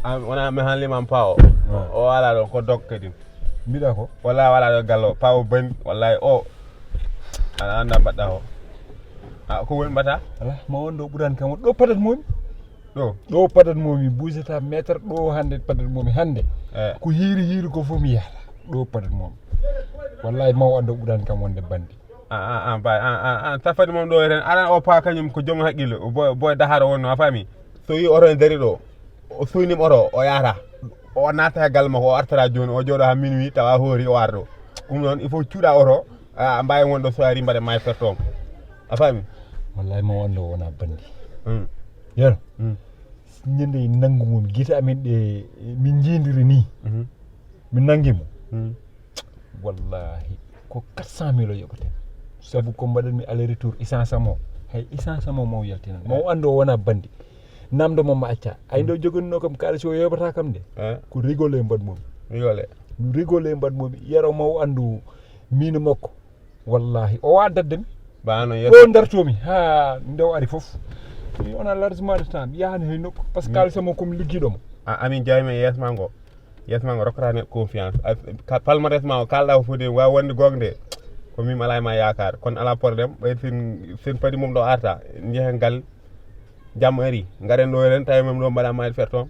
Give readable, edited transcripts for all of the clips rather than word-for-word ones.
wona mi han limam pawo o wala ɗon ko dog kadi mbiɗa ko wala ɗo gallo pawo bani wallahi o aɗa anda mbaɗɗa o ko woni mbata ala ma wonɗo ɓurani kam ɗo patat momi ɗo patat momi buusata métre ɗo hande patat momi hande ko hiiri ko fof mi yahata ɗo patat momi wallahi maw ando ɓurani kam wonde bandi tafani mom ɗo ren aran o pa kañum ko joom haqqille boy daharo wonno a faami so yi oto dari ɗo o suynima oto o yahata o naata e galma ko o artata joni o jooɗo ha minuit tawa hoori o ara ɗo ɗum noon il faut cuuɗa oto mbawi wonɗo so ari mbaɗe may pertom a faami wallahi maw ando wona bandi yero ñande nangu mum guita amen ɗe min jindiri ni min nanguimo wallahi ko 400 000 o yoɓaten sabu ko mbaɗanmi aller retour essence mo hay essence mo maw yaltinan maw ando wona bandi namdo mom ma acca ay ndo jogonno kam kalis o yoɓata kam de ko rigole mbaɗmomi rigole mbaɗmomi yero maw andu mino makko wallahi o wadaddemi bano ɗo dartomi ha ndew ari foof on a largement de temps yahani hay nokku par ce que kalisa mo komi ligguiɗomo amin jawmi e yesma ngo rokkata neɗɗo confiance palmarès ma o kalɗa ko foti wawi wonde gonga ko min ala ma yakar kono ala probléme ɓay sen paadi mum ɗo arta jeehen gal jamma ari garen ɗo ren tawi mum ɗo mbaɗa mayde ferton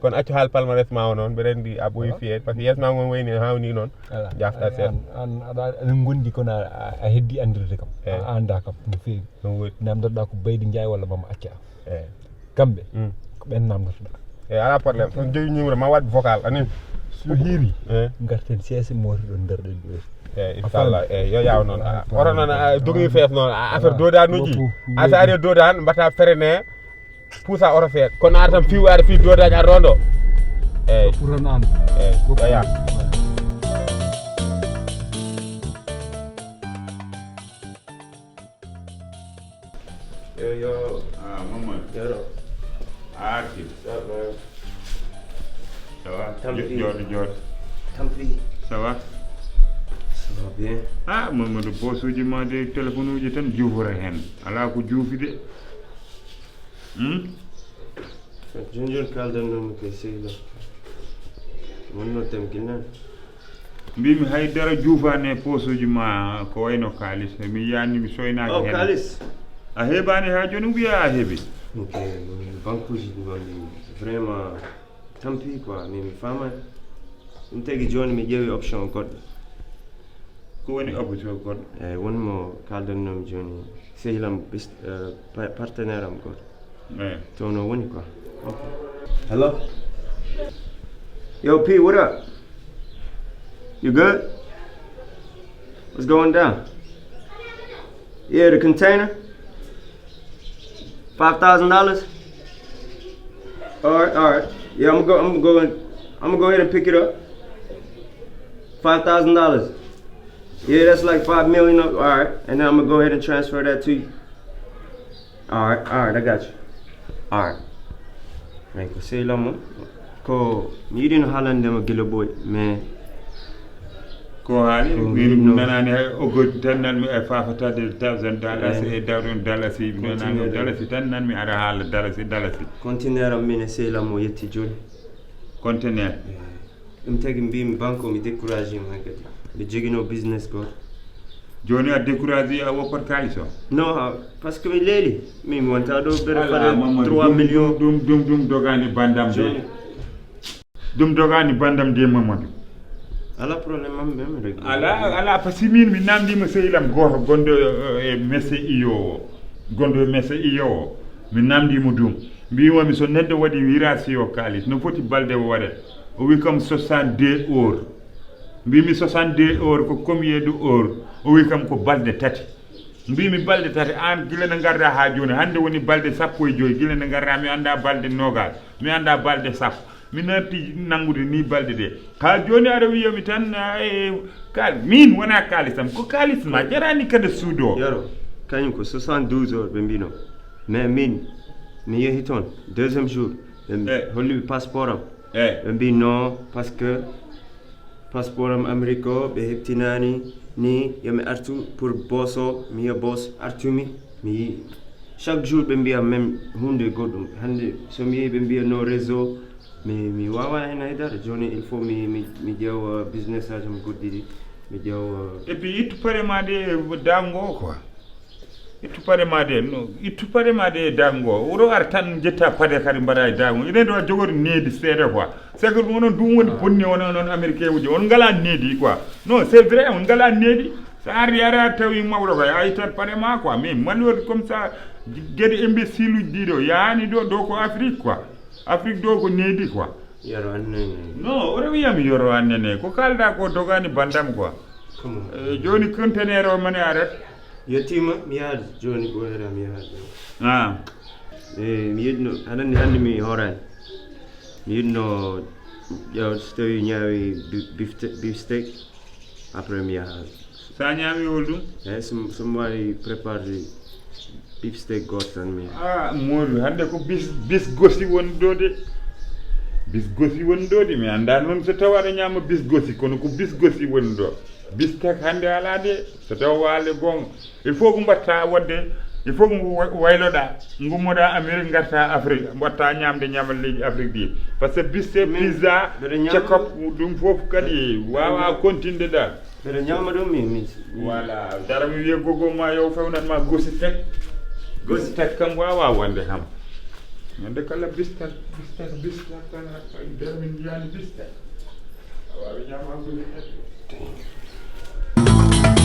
kono accu haal palmarès ma o noon mbeɗa andi a ɓooyi fiyede par ce que yesma ngon wayni hawni noon jafta seeɗa an aɗa gondi kono a heddi andirde kam a anda kam no feewi namdotoɗa ko Baydy Ndiaye walla mama acca kamɓe ko ɓen namdotoɗa ala probléme son jogi numéro ma waɗ vocal anin so hiiri garten seese mooti ɗo nder ɗen ɗo inchallah yo yaw noon oto noon dogui fees noon affaire dodanuji a sa ari dodan mbatta freine poussa oto seeɗa kono ar tan fiw ar fi dodaji ar rondo ɓuranano yo yaa yo Mamadou yero arti ça va jooɗo Tampi ça va bien Mamadou posuji ma de téléphone uji tan juufora hen ala ko juufi de joni kaldannomi koye sehla wonno tem guinnan mbimi haydara juufani e posuji ma ko wayno kalis mi yani mi soynaki hen kalis a heɓani ha joni wiya a heeɓi ok banque uji gonɗi vraiment tampi quoi mi famani ɗum tagui joni mi ƴeewi option goɗɗo ko woni option goɗɗo eyyi wonmo kaldannomi joni sehlam partenaire am goto to no woni quoi okay. Hello yo P, what up? You good? What's going down? Yeah, the container $5,000. All right. Yeah, I'm gonna go ahead and pick it up. $5,000. Yeah, that's like $5 million. All right, and then I'm gonna go ahead and transfer that to you. All right, I got you. All right. Right, ko say lamo ko mi yiɗi no haalandema gila boy mais ko haali mi nanani hay o godi tan nanmi e fafatade $1,000 e dawɗon dalasi mi nanani dalasi tan nanmi aɗa haala dalasi contenaire am min e sehlamo yetti joni contenaire ɗum tagi mbimi banque o mi découragé ma kadi mbi joguino business goto joni a découragé a woppata kalis o non parce que mi leeli min wonta ɗo ɓeɗa fade 3 millions ɗum dogani bandam de ɗum dogani bandam de Mamadou ala probléme am même rek ala par ce que min mi namdima sehlam goto gonɗo e messe iyo o mi namdimo ɗum mbimomi so neɗɗo waɗi wirasi o kalis no foti balde o waɗat o wi kam 62 heures mbimi 62 heures ko combien de heures o wi kam ko balde tati mbimi balde tati an gila no garda ha joni hande woni balde 15 gila no garda mi anda balde nogas mi anda balde sappo mi narti nangude ni balde de ha joni aɗa wiyomi tan min wona kalisam ko kalis ma jarani kada suudo yaro kañum ko 72 heures ɓe mbino mais min mi yeehi toon deuxiéme jour ɓe holliɓe passeport am ɓe mbi non par ce que passeport am Amérique o ɓe heɓtinani ni yomi artu pour boss o mi yiya boss artumi mi chaque jour ɓe mbiya même hunde goɗɗum hande somi yehi ɓe mbiya no réseau mi wawa hen haydara joni il faut mi ƴeewa business aji mi goɗɗiɗi mi ƴeewa et puis ittu paɗe ma ɗe dango o quoi ittu paɗe ma ɗe ittu paɗe ma ɗe e dango o oɗo ara tan jetta paɗe kadi mbaɗa e dango inen ɗo jogori needi seeɗa quoi c'est que onon ɗum woni bonni wona noon américain uji on ngala needi quoi non c'est vrai on ngala needi so ari ara tawi mawɗo koy a yittat paɗe ma quoi mais malworde comme ça gueɗe imbécile uji ɗiɗo yaani ɗo ko Afrique quoi Afrique ɗo ko needi quoi yaro annene non oɗo wiyami yoro annene ko kalɗa ko dogani bandam quoi joni conteneur o mane arat yettima mi yaha joni ko heera mi yaha mi yiɗno aɗa hande mi horani mi yiɗno ƴeew so tawi ñaawi beef steak après mi yaha sa ñaami holɗum eyyi somi wawi préparé beef steak goto tan mi Modou hande ko bis gosi woni ɗo de bis gosi woni ɗo de mi anda noon so tawa aɗa ñama bis gosi kono ko bis gosi woni ɗo bis tek hande ala de so tawa waale gonga il faut ko mbatta wadde il faut ko wayloɗa gummoɗa Amérique garta Afrique mbatta ñamde ñamalleji Afrique ɗi par ce que bis te pizza cekop ɗum foof kadi wawa continde ɗa mbeɗa ñama ɗum mi voilà dara mi wiya gogo ma yo fewnatma gosi tek kam wawa wonde kam wonde kala bistek kala dara min jiyani bistek a wawi ñama gosi tek